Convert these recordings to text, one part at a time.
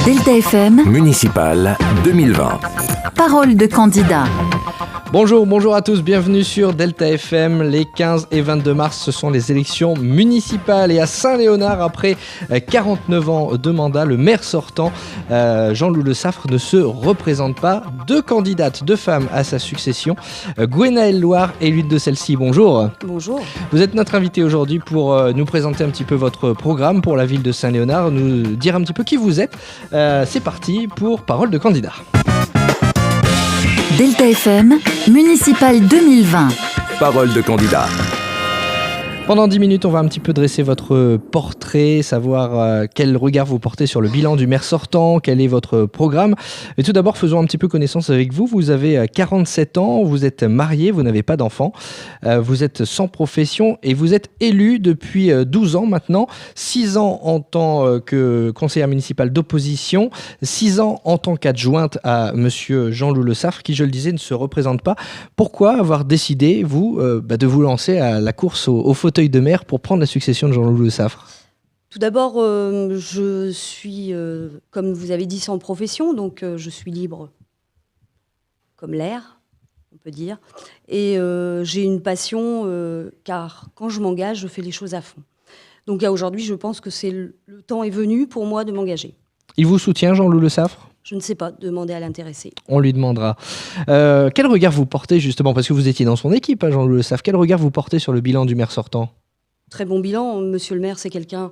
Delta FM, Municipal 2020. parole de candidat. Bonjour à tous, bienvenue sur Delta FM. Les 15 et 22 mars, ce sont les élections municipales. Et à Saint-Léonard, après 49 ans de mandat, le maire sortant, Jean-Loup Le Saffre, ne se représente pas. Deux candidates, deux femmes à sa succession. Gwenaëlle Loire et l'une de celles-ci. Bonjour. Bonjour. Vous êtes notre invité aujourd'hui pour nous présenter un petit peu votre programme pour la ville de Saint-Léonard, nous dire un petit peu qui vous êtes. C'est parti pour Parole de candidat. Delta FM, Municipal 2020. Parole de candidat. Pendant 10 minutes, on va un petit peu dresser votre portrait, savoir quel regard vous portez sur le bilan du maire sortant, quel est votre programme. Et tout d'abord, faisons un petit peu connaissance avec vous. Vous avez 47 ans, vous êtes marié, vous n'avez pas d'enfant, vous êtes sans profession et vous êtes élu depuis 12 ans maintenant, 6 ans en tant que conseillère municipale d'opposition, 6 ans en tant qu'adjointe à monsieur Jean-Loup Le Saffre, qui, je le disais, ne se représente pas. Pourquoi avoir décidé, vous, de vous lancer à la course au fauteuil de maire pour prendre la succession de Jean-Loup Le Saffre? Tout d'abord, je suis, comme vous avez dit, sans profession, donc je suis libre comme l'air, on peut dire. Et j'ai une passion, car quand je m'engage, je fais les choses à fond. Donc aujourd'hui, je pense que le temps est venu pour moi de m'engager. Il vous soutient, Jean-Loup Le Saffre? Je ne sais pas, demander à l'intéressé. On lui demandera. Quel regard vous portez justement, parce que vous étiez dans son équipe, hein, Jean-Loup Le Saffre, quel regard vous portez sur le bilan du maire sortant? Très bon bilan. Monsieur le maire, c'est quelqu'un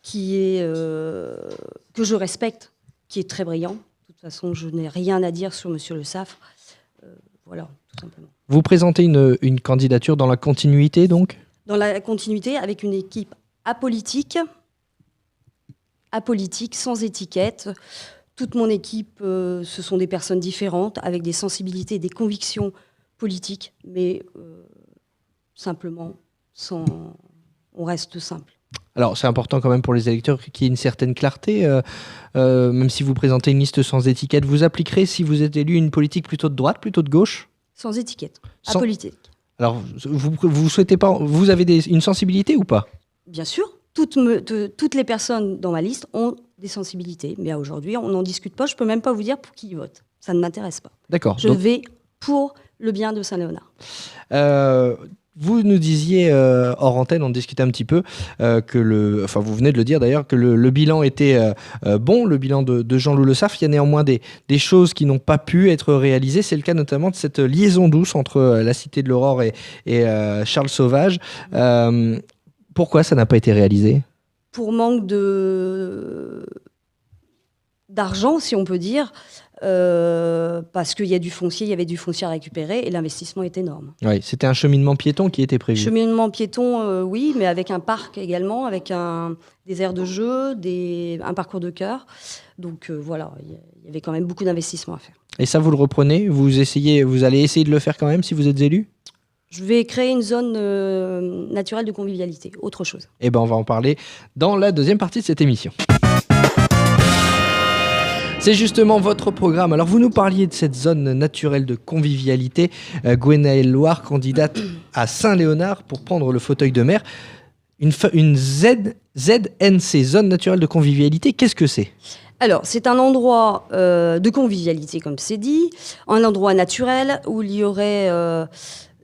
qui est, que je respecte, qui est très brillant. De toute façon, je n'ai rien à dire sur monsieur Le Saffre. Voilà, tout simplement. Vous présentez une candidature dans la continuité, donc? Dans la continuité, avec une équipe apolitique, sans étiquette. Toute mon équipe, ce sont des personnes différentes, avec des sensibilités et des convictions politiques, mais simplement, on reste simple. Alors, c'est important quand même pour les électeurs qu'il y ait une certaine clarté. Même si vous présentez une liste sans étiquette, vous appliquerez, si vous êtes élu, une politique plutôt de droite, plutôt de gauche? Sans étiquette, apolitique. Alors, vous souhaitez pas, vous avez une sensibilité ou pas? Bien sûr, toutes les personnes dans ma liste ont des sensibilités, mais aujourd'hui, on n'en discute pas. Je ne peux même pas vous dire pour qui ils votent. Ça ne m'intéresse pas. D'accord. Je vais pour le bien de Saint-Léonard. Vous nous disiez, hors antenne, on discutait un petit peu, vous venez de le dire d'ailleurs, que le bilan était bon, le bilan de Jean-Loup Le Saffre. Il y a néanmoins des choses qui n'ont pas pu être réalisées. C'est le cas notamment de cette liaison douce entre la Cité de l'Aurore et Charles Sauvage. Pourquoi ça n'a pas été réalisé? Pour manque d'argent, si on peut dire, parce qu'il y avait du foncier à récupérer et l'investissement est énorme. Oui, c'était un cheminement piéton qui était prévu. Cheminement piéton, oui, mais avec un parc également, avec des aires de jeu, un parcours de cœur. Donc voilà, il y avait quand même beaucoup d'investissements à faire. Et ça, vous le reprenez? Vous allez essayer de le faire quand même si vous êtes élu? Je vais créer une zone naturelle de convivialité, autre chose. Eh bien, on va en parler dans la deuxième partie de cette émission. C'est justement votre programme. Alors, vous nous parliez de cette zone naturelle de convivialité. Gwenaëlle Loire, candidate à Saint-Léonard pour prendre le fauteuil de maire. Une ZNC, zone naturelle de convivialité, qu'est-ce que c'est? Alors, c'est un endroit de convivialité, comme c'est dit, un endroit naturel où il y aurait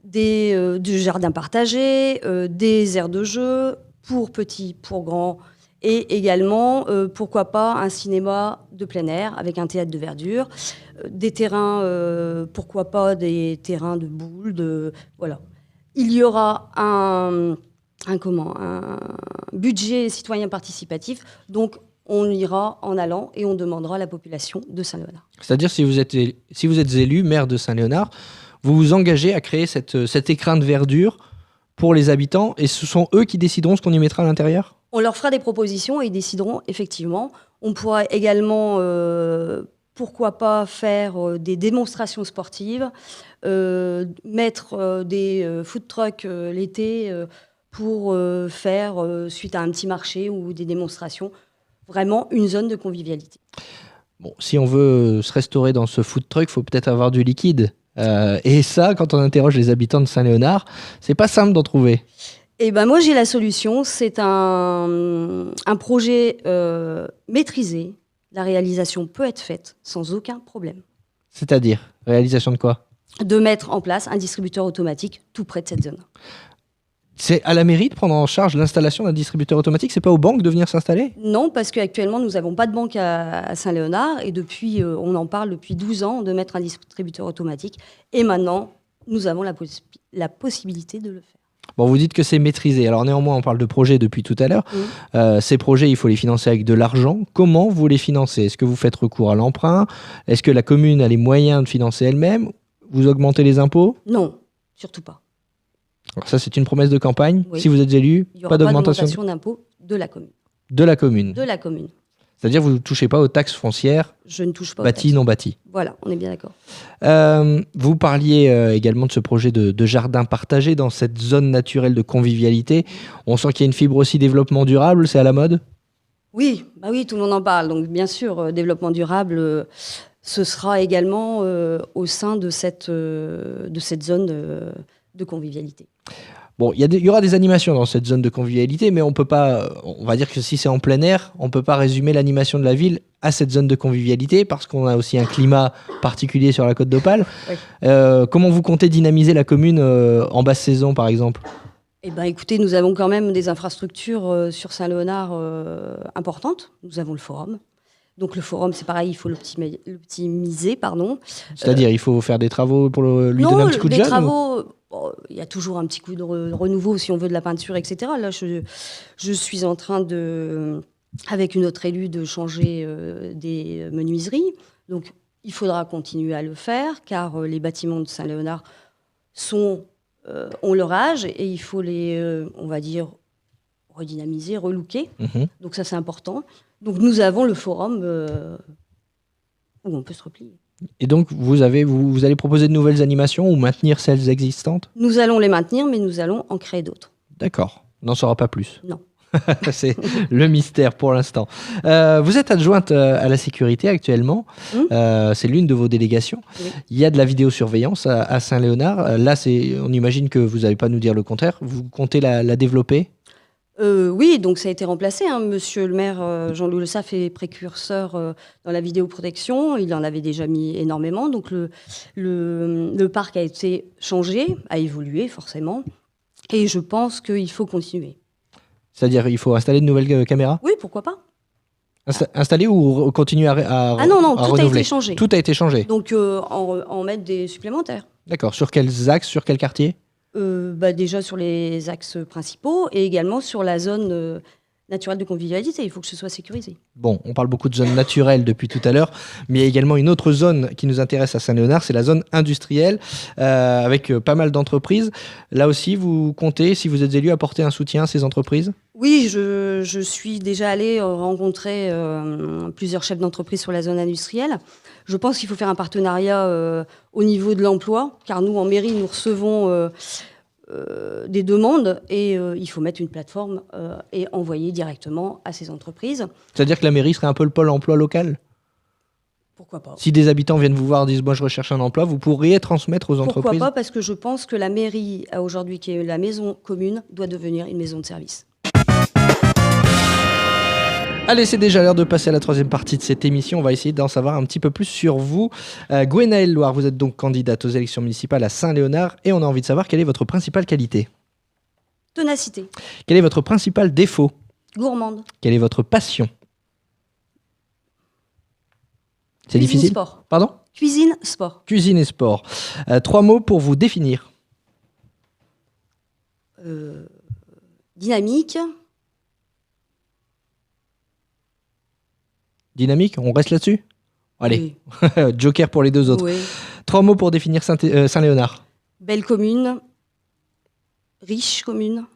du jardin partagé, des aires de jeu pour petits, pour grands, et également, pourquoi pas, un cinéma de plein air avec un théâtre de verdure, des terrains, pourquoi pas des terrains de boules, voilà. Il y aura un budget citoyen participatif, donc on ira en allant et on demandera à la population de Saint-Léonard. C'est-à-dire, si vous êtes élu maire de Saint-Léonard, vous vous engagez à créer cet écrin de verdure pour les habitants et ce sont eux qui décideront ce qu'on y mettra à l'intérieur? On leur fera des propositions et ils décideront effectivement. On pourra également, pourquoi pas, faire des démonstrations sportives, mettre des food trucks l'été pour faire, suite à un petit marché ou des démonstrations, vraiment une zone de convivialité. Bon, si on veut se restaurer dans ce food truck, il faut peut-être avoir du liquide. Et ça, quand on interroge les habitants de Saint-Léonard, c'est pas simple d'en trouver. Eh ben moi, j'ai la solution. C'est un projet maîtrisé, la réalisation peut être faite sans aucun problème. C'est-à-dire, réalisation de quoi? De mettre en place un distributeur automatique tout près de cette zone. C'est à la mairie de prendre en charge l'installation d'un distributeur automatique? C'est pas aux banques de venir s'installer? Non, parce qu'actuellement, nous n'avons pas de banque à Saint-Léonard et depuis, on en parle depuis 12 ans de mettre un distributeur automatique. Et maintenant, nous avons la possibilité de le faire. Bon, vous dites que c'est maîtrisé. Alors néanmoins, on parle de projets depuis tout à l'heure. Ces projets, il faut les financer avec de l'argent. Comment vous les financez? Est-ce que vous faites recours à l'emprunt? Est-ce que la commune a les moyens de financer elle-même? Vous augmentez les impôts? Non, surtout pas. Alors ça, c'est une promesse de campagne. Oui. Si vous êtes élu, Il n'y aura pas pas d'augmentation d'impôt de la commune. de la commune. De la commune. C'est-à-dire que vous ne touchez pas aux taxes foncières, Je ne touche pas aux bâties, taxes. non bâties. Voilà, on est bien d'accord. Vous parliez également de ce projet de jardin partagé dans cette zone naturelle de convivialité. On sent qu'il y a une fibre aussi développement durable, c'est à la mode? Oui, bah oui, tout le monde en parle. Donc bien sûr, développement durable, ce sera également au sein de cette zone de convivialité. Bon, il y aura des animations dans cette zone de convivialité, mais on peut pas, on va dire que si c'est en plein air, on peut pas résumer l'animation de la ville à cette zone de convivialité parce qu'on a aussi un climat particulier sur la Côte d'Opale. Oui. Comment vous comptez dynamiser la commune en basse saison, par exemple? Eh ben, écoutez, nous avons quand même des infrastructures sur Saint-Léonard importantes. Nous avons le forum. Donc le forum, c'est pareil, il faut l'optimiser, pardon. C'est-à-dire, il faut faire des travaux pour lui donner un petit coup de des jeune travaux, bon, il y a toujours un petit coup de renouveau si on veut de la peinture, etc. Là, je suis en train avec une autre élue, de changer des menuiseries. Donc il faudra continuer à le faire, car les bâtiments de Saint-Léonard ont leur âge et il faut les, on va dire, redynamiser, relooker. Donc ça, c'est important. Donc nous avons le forum où on peut se replier. Et donc, vous allez proposer de nouvelles animations ou maintenir celles existantes? Nous allons les maintenir, mais nous allons en créer d'autres. D'accord. On n'en saura pas plus. Non. C'est le mystère pour l'instant. Vous êtes adjointe à la sécurité actuellement. C'est l'une de vos délégations. Oui. Il y a de la vidéosurveillance à Saint-Léonard. Là, on imagine que vous n'allez pas nous dire le contraire. Vous comptez la développer? Oui, donc ça a été remplacé. Monsieur le maire Jean-Louis Le Saff est précurseur dans la vidéoprotection. Il en avait déjà mis énormément. Donc le parc a été changé, a évolué forcément. Et je pense qu'il faut continuer. C'est-à-dire, il faut installer de nouvelles caméras? Oui, pourquoi pas? Installer ou continuer à Ah non, à tout a renouveler? été changé. Tout a été changé. Donc en mettre des supplémentaires. D'accord. Sur quels axes, sur quel quartier? Déjà sur les axes principaux et également sur la zone naturelle de convivialité. Il faut que ce soit sécurisé. Bon, on parle beaucoup de zone naturelle depuis tout à l'heure, mais il y a également une autre zone qui nous intéresse à Saint-Léonard, c'est la zone industrielle, avec pas mal d'entreprises. Là aussi, vous comptez, si vous êtes élu, apporter un soutien à ces entreprises? Oui, je suis déjà allée rencontrer plusieurs chefs d'entreprise sur la zone industrielle. Je pense qu'il faut faire un partenariat au niveau de l'emploi, car nous, en mairie, nous recevons des demandes et il faut mettre une plateforme et envoyer directement à ces entreprises. C'est-à-dire que la mairie serait un peu le pôle emploi local? Pourquoi pas? Si des habitants viennent vous voir et disent « moi je recherche un emploi », vous pourriez transmettre aux entreprises? Pourquoi pas? Parce que je pense que la mairie, aujourd'hui, qui est la maison commune, doit devenir une maison de service. Allez, c'est déjà l'heure de passer à la troisième partie de cette émission. On va essayer d'en savoir un petit peu plus sur vous. Gwenaëlle Loire, vous êtes donc candidate aux élections municipales à Saint-Léonard et on a envie de savoir quelle est votre principale qualité. Ténacité. Quel est votre principal défaut? Gourmande. Quelle est votre passion? C'est Cuisine, difficile? sport. Pardon? Cuisine, sport. Cuisine et sport. 3 mots pour vous définir. Dynamique. Dynamique, on reste là-dessus? Allez, Oui. Joker pour les deux autres. Oui. 3 mots pour définir Saint-Léonard. Belle commune. Riche commune.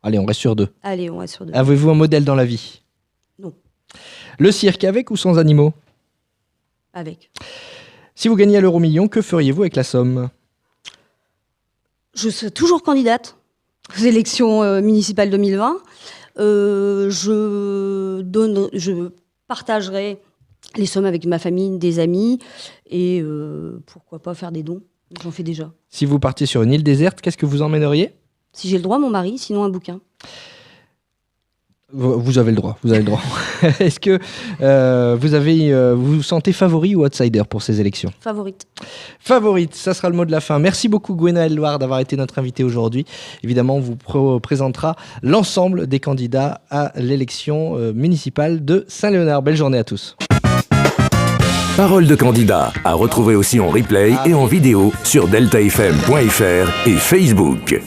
Allez, on reste sur 2. Allez, on reste sur 2. Avez-vous un modèle dans la vie? Non. Le cirque, avec ou sans animaux? Avec. Si vous gagnez à l'euro-million, que feriez-vous avec la somme? Je serai toujours candidate aux élections municipales 2020. Je partagerai les sommes avec ma famille, des amis et pourquoi pas faire des dons. J'en fais déjà. Si vous partiez sur une île déserte, qu'est-ce que vous emmèneriez? Si j'ai le droit, mon mari, sinon un bouquin. Vous avez le droit. Est-ce que vous vous sentez favori ou outsider pour ces élections? Favorite, ça sera le mot de la fin. Merci beaucoup Gwenaëlle Loire d'avoir été notre invitée aujourd'hui. Évidemment, on vous présentera l'ensemble des candidats à l'élection municipale de Saint-Léonard. Belle journée à tous. Parole de candidat à retrouver aussi en replay et en vidéo sur deltafm.fr et Facebook.